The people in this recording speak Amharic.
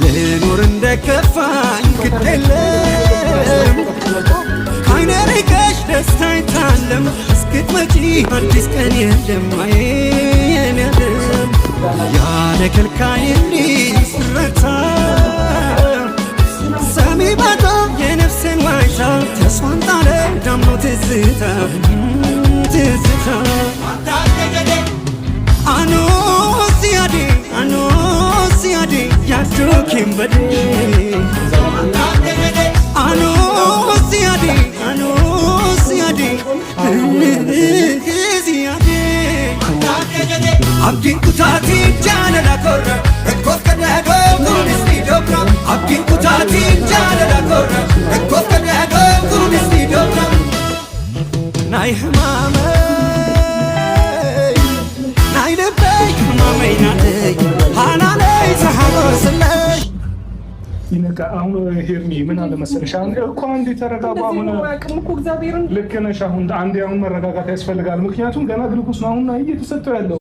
ልኑር እንደከፋኝ ግድ የለም ከዓይኔ ርቀሽ ደስታ አይታለም እስክትመጪ አዲስ ቀን የለም አየን ያለም ያለ ከልካይ እንዲስረታ ሰሚ ባጣ የነፍሴን ዋይታ ተስፋን ጣለ ዳምኖ ትዝታ ትዝታ አኖ ሲያዴ ያዶ ኪምበዴ አኖ ሲያዴ ሲያዴ abdiin kutaatiin jaalala korra rakkoof kadhaadhoo kunis ni dobra abdiin kutaatiin jaalala korra rakkoof kadhaadhoo kunis ni dobra naay hamaamay naay lebbay hamaamay naatay haanaalay saharoosallay ይነቃ አሁን ሄርሚ ምን አለ መሰለሽ እኮ አንዴ ተረጋጋ አሁን ልክ ነሽ አሁን አንዴ አሁን መረጋጋት ያስፈልጋል ምክንያቱም ገና ግሉኮስ ነው አሁን እየተሰጠው ያለው